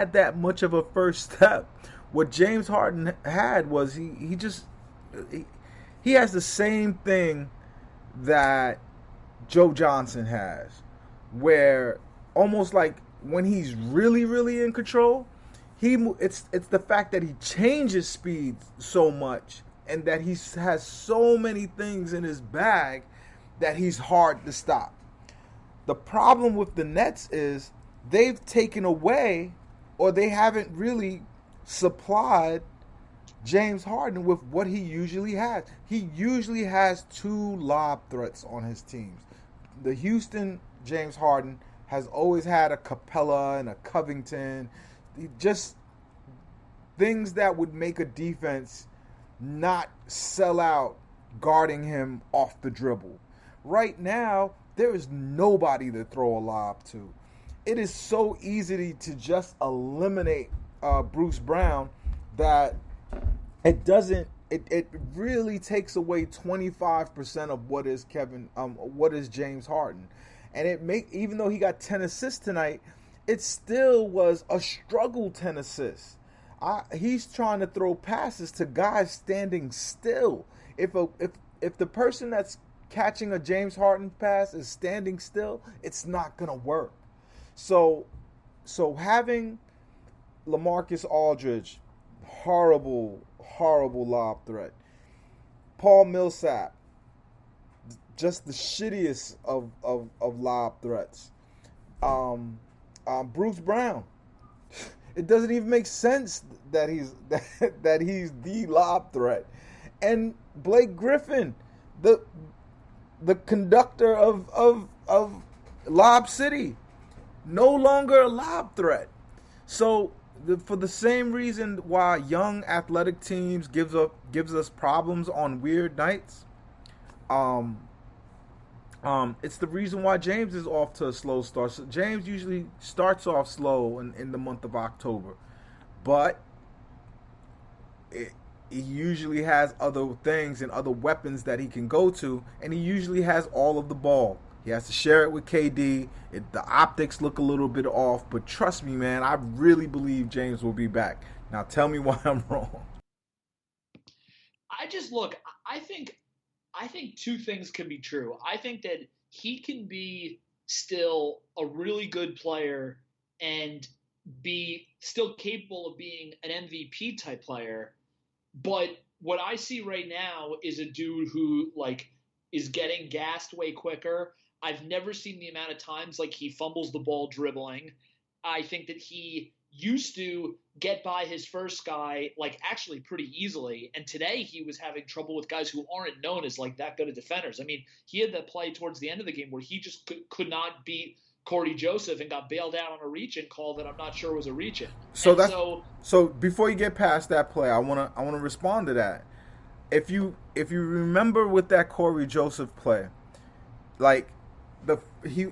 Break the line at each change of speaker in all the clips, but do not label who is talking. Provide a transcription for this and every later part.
had that much of a first step. What James Harden had was he, he has the same thing that Joe Johnson has, where almost like when he's really in control, it's the fact that he changes speed so much and that he has so many things in his bag that he's hard to stop. The problem with the Nets is they've taken away or they haven't really supplied James Harden with what he usually has. He usually has two lob threats on his teams. The Houston James Harden has always had a Capella and a Covington, just things that would make a defense not sell out guarding him off the dribble. Right now, there is nobody to throw a lob to. It is so easy to just eliminate Bruce Brown that it doesn't. It really takes away 25% of what is James Harden, and even though he got 10 assists tonight, it still was a struggle 10 assists. He's trying to throw passes to guys standing still. If the person that's catching a James Harden pass is standing still, it's not gonna work. So having LaMarcus Aldridge, horrible lob threat. Paul Millsap, just the shittiest of lob threats. Bruce Brown. It doesn't even make sense that he's that he's the lob threat. And Blake Griffin, the conductor of Lob City, no longer a lob threat. So for the same reason why young athletic teams gives us problems on weird nights, it's the reason why James is off to a slow start. So James usually starts off slow in the month of October, but he usually has other things and other weapons that he can go to, and he usually has all of the ball. He has to share it with KD. The optics look a little bit off, but trust me, man, I really believe James will be back. Now tell me why I'm wrong.
I just look. I think two things can be true. I think that he can be still a really good player and be still capable of being an MVP type player. But what I see right now is a dude who is getting gassed way quicker. I've never seen the amount of times he fumbles the ball dribbling. I think that he used to get by his first guy actually pretty easily, and today he was having trouble with guys who aren't known as that good of defenders. I mean, he had that play towards the end of the game where he just could not beat Corey Joseph and got bailed out on a reach-in call that I'm not sure was a reach-in.
So
And
that's
so
so before you get past that play, I wanna respond to that. If you remember with that Corey Joseph play, like the he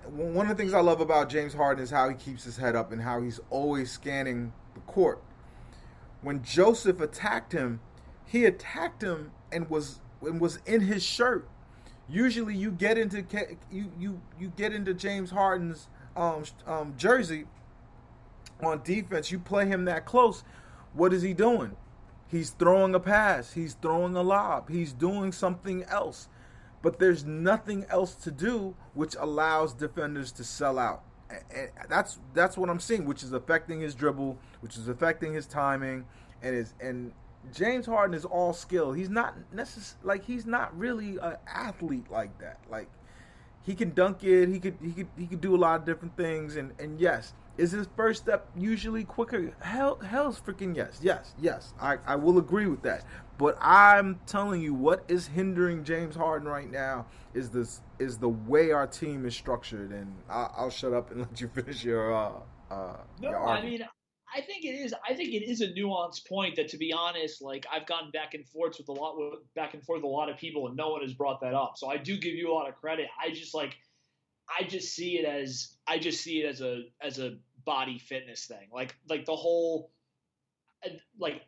one of the things I love about James Harden is how he keeps his head up and how he's always scanning the court. When Joseph attacked him, he attacked him and was in his shirt. Usually, you get into James Harden's jersey on defense. You play him that close. What is he doing? He's throwing a pass. He's throwing a lob. He's doing something else. But there's nothing else to do, which allows defenders to sell out. And that's what I'm seeing, which is affecting his dribble, which is affecting his timing, and James Harden is all skill. He's not he's not really an athlete like that. Like he can dunk it, he could do a lot of different things, and yes, is his first step usually quicker? Hell's freaking yes. I will agree with that. But I'm telling you, what is hindering James Harden right now is the way our team is structured. And I'll shut up and let you finish
no,
your
I
argument.
mean, I think it is. I think it is a nuanced point that, to be honest, I've gone back and forth with a lot of people, and no one has brought that up. So I do give you a lot of credit. I just see it as a body fitness thing. Like the whole like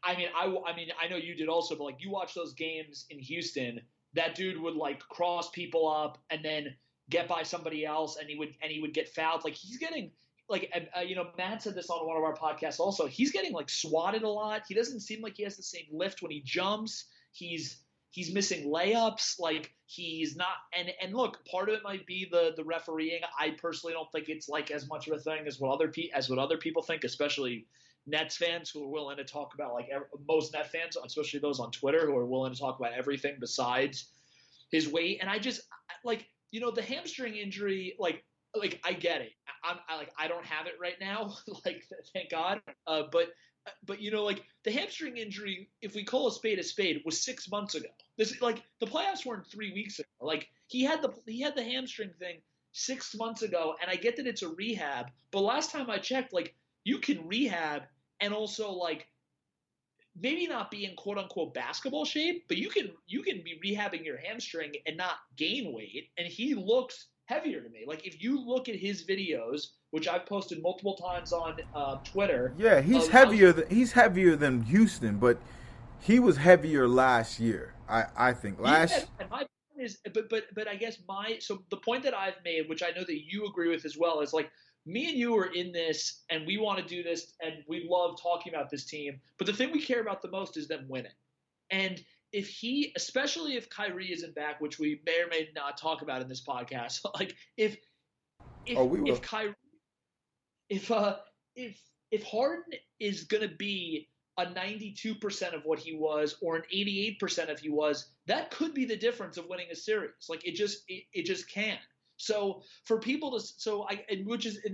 I mean I know you did also, but you watch those games in Houston, that dude would cross people up and then get by somebody else, and he would get fouled. He's getting Matt said this on one of our podcasts also. He's getting like swatted a lot. He doesn't seem like he has the same lift when he jumps. He's missing layups. Like he's not. And look, part of it might be the refereeing. I personally don't think it's like as much of a thing as what other people think, especially Nets fans who are willing to talk about most Net fans, especially those on Twitter who are willing to talk about everything besides his weight. And I just the hamstring injury, I get it. I don't have it right now, thank God. But the hamstring injury, if we call a spade, was 6 months ago. This the playoffs weren't 3 weeks ago. He had the hamstring thing 6 months ago, and I get that it's a rehab, but last time I checked, you can rehab and also maybe not be in quote unquote basketball shape, but you can be rehabbing your hamstring and not gain weight. And he looks heavier to me. If you look at his videos, which I've posted multiple times on Twitter.
Yeah, he's heavier than Houston, but he was heavier last year. I think last.
And my point is, but I guess the point that I've made, which I know that you agree with as well, is me and you are in this, and we want to do this, and we love talking about this team. But the thing we care about the most is them winning. And especially if Kyrie isn't back, which we may or may not talk about in this podcast, if Kyrie, if Harden is going to be a 92% of what he was or an 88% of he was, that could be the difference of winning a series. It just can. So for people and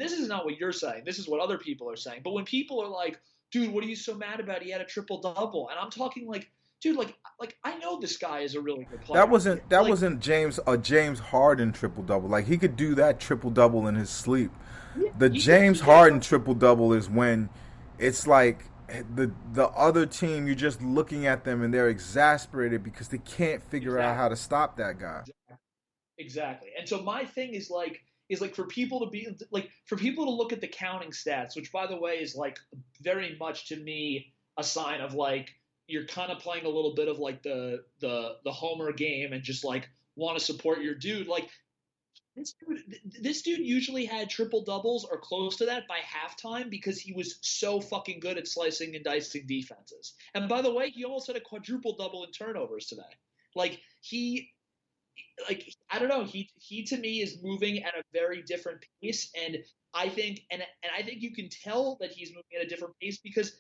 this is not what you're saying. This is what other people are saying. But when people are like, dude, what are you so mad about? He had a triple double. And I'm talking dude, I know this guy is a really good player.
That wasn't James Harden triple double. He could do that triple double in his sleep. Yeah, the James Harden triple double is when it's the other team, you're just looking at them and they're exasperated because they can't figure out how to stop that guy.
Exactly. And so my thing is for people to look at the counting stats, which by the way is very much to me a sign of you're kind of playing a little bit of the Homer game and just want to support your dude. This dude usually had triple doubles or close to that by halftime because he was so fucking good at slicing and dicing defenses. And by the way, he almost had a quadruple double in turnovers today. I don't know. He to me is moving at a very different pace, and I think you can tell that he's moving at a different pace because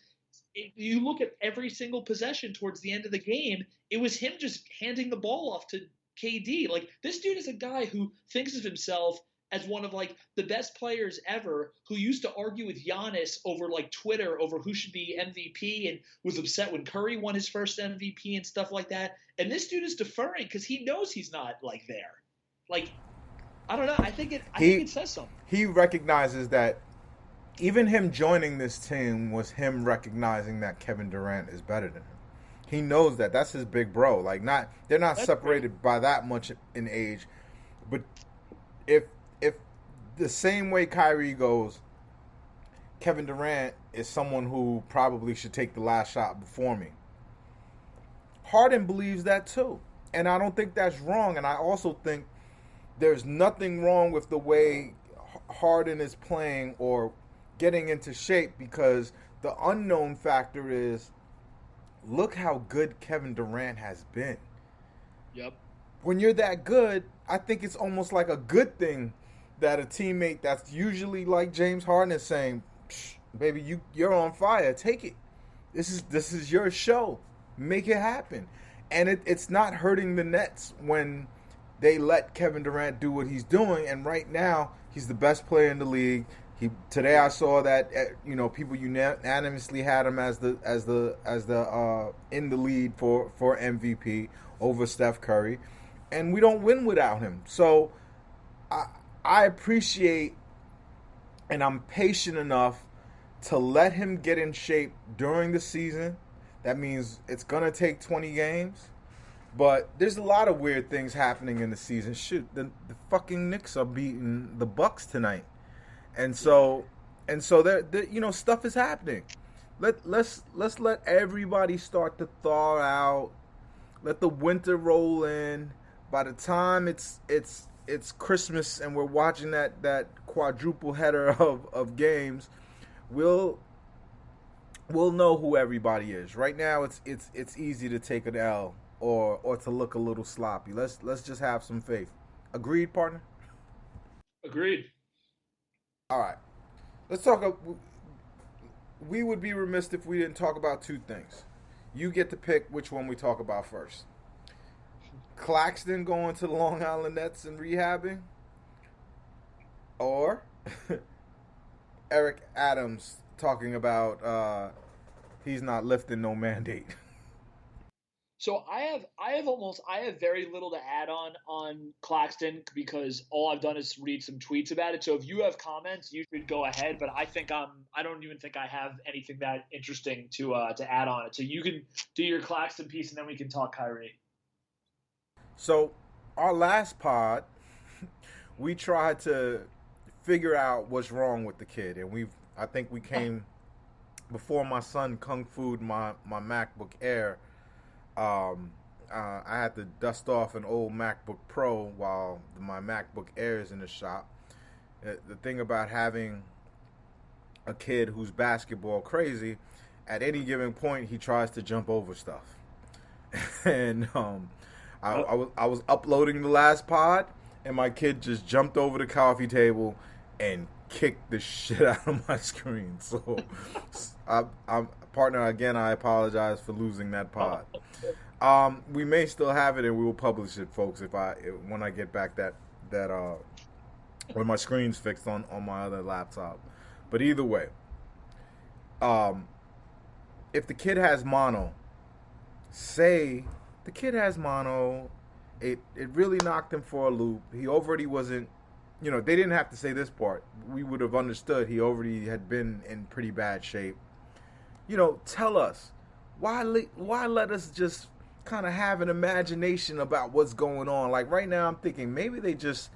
if you look at every single possession towards the end of the game, it was him just handing the ball off to KD. This dude is a guy who thinks of himself as one of the best players ever, who used to argue with Giannis over Twitter over who should be MVP and was upset when Curry won his first MVP and stuff like that. And this dude is deferring because he knows he's not there. I don't know. I think it says something.
He recognizes that even him joining this team was him recognizing that Kevin Durant is better than him. He knows that. That's his big bro. They're not separated by that much in age. But if the same way Kyrie goes, Kevin Durant is someone who probably should take the last shot before me. Harden believes that too. And I don't think that's wrong. And I also think there's nothing wrong with the way Harden is playing or getting into shape, because the unknown factor is, look how good Kevin Durant has been.
Yep.
When you're that good, I think it's almost like a good thing that a teammate that's usually like James Harden is saying, baby, you're on fire. Take it. This is your show. Make it happen. And it's not hurting the Nets when they let Kevin Durant do what he's doing. And right now, he's the best player in the league. Today I saw that people unanimously had him as the in the lead for MVP over Steph Curry, and we don't win without him. So I appreciate, and I'm patient enough to let him get in shape during the season. That means it's gonna take 20 games, but there's a lot of weird things happening in the season. Shoot, the fucking Knicks are beating the Bucks tonight. And so there stuff is happening. Let's let everybody start to thaw out. Let the winter roll in. By the time it's Christmas and we're watching that quadruple header of games, we'll know who everybody is. Right now, it's easy to take an L or to look a little sloppy. Let's just have some faith. Agreed, partner?
Agreed.
All right. Let's talk. We would be remiss if we didn't talk about two things. You get to pick which one we talk about first. Claxton going to the Long Island Nets and rehabbing, or Eric Adams talking about he's not lifting no mandate.
So I have very little to add on Claxton because all I've done is read some tweets about it. So if you have comments, you should go ahead. But I don't even think I have anything that interesting to add on it. So you can do your Claxton piece and then we can talk Kyrie.
So our last pod, we tried to figure out what's wrong with the kid, and I think we came before my son kung fu'd my MacBook Air. I had to dust off an old MacBook Pro while my MacBook Air is in the shop. The thing about having a kid who's basketball crazy, at any given point he tries to jump over stuff, and I was uploading the last pod, and my kid just jumped over the coffee table and kicked the shit out of my screen. So, I'm partner again. I apologize for losing that pod. We may still have it, and we will publish it, folks. When I get back that when my screen's fixed on my other laptop. But either way, if the kid has mono, say the kid has mono, it really knocked him for a loop. He already wasn't, they didn't have to say this part. We would have understood he already had been in pretty bad shape. Tell us, why let us just kind of have an imagination about what's going on? Like right now I'm thinking maybe they just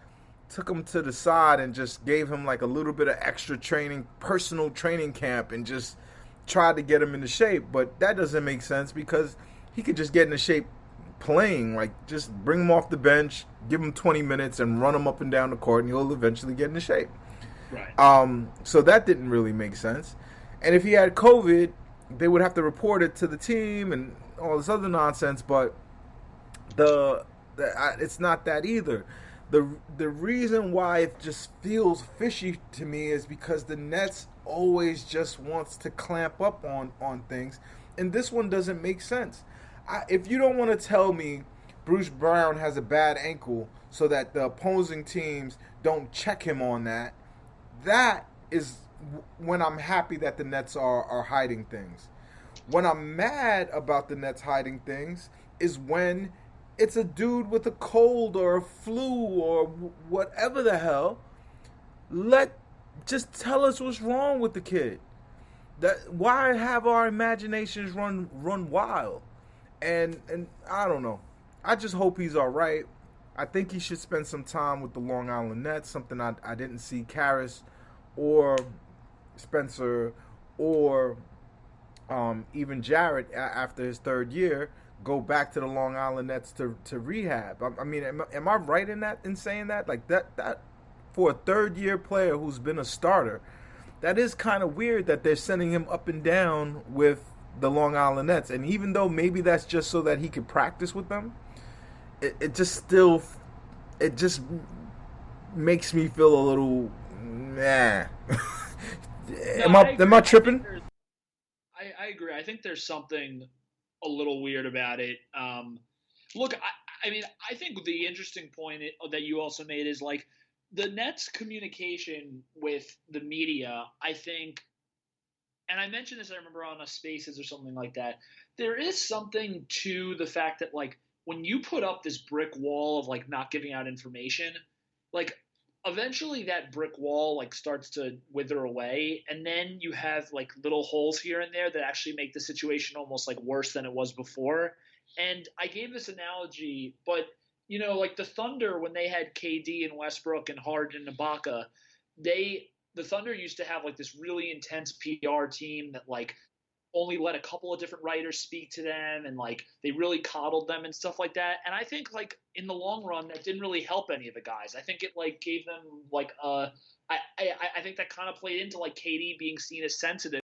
took him to the side and just gave him like a little bit of extra training, personal training camp, and just tried to get him into shape. But that doesn't make sense because he could just get into shape playing. Like, just bring him off the bench, give him 20 minutes, and run him up and down the court, and he'll eventually get into shape.
Right.
So that didn't really make sense. And if he had COVID, they would have to report it to the team and all this other nonsense. But it's not that either. The reason why it just feels fishy to me is because the Nets always just wants to clamp up on things, and this one doesn't make sense. If you don't want to tell me Bruce Brown has a bad ankle so that the opposing teams don't check him on that is when I'm happy that the Nets are hiding things. When I'm mad about the Nets hiding things is when it's a dude with a cold or a flu or whatever the hell. Just tell us what's wrong with the kid. Why have our imaginations run wild? And I don't know. I just hope he's all right. I think he should spend some time with the Long Island Nets, something I didn't see Karras or Spencer or even Jarrett after his third year go back to the Long Island Nets to rehab. I mean, am I right in saying that? Like that for a third-year player who's been a starter, that is kind of weird that they're sending him up and down with the Long Island Nets. And even though maybe that's just so that he could practice with them, it just makes me feel a little nah. Am I tripping?
I agree. I think there's something a little weird about it. Look, I mean, I think the interesting point that you also made is like the Nets' communication with the media, I think, and I mentioned this, I remember on a Spaces or something like that, there is something to the fact that, like, when you put up this brick wall of, like, not giving out information, like, eventually that brick wall, like, starts to wither away, and then you have, like, little holes here and there that actually make the situation almost, like, worse than it was before. And I gave this analogy, but like the Thunder, when they had KD and Westbrook and Harden and Ibaka, the Thunder used to have like this really intense PR team that like only let a couple of different writers speak to them, and like they really coddled them and stuff like that. And I think like in the long run that didn't really help any of the guys. I think it like gave them like a I think that kind of played into like KD being seen as sensitive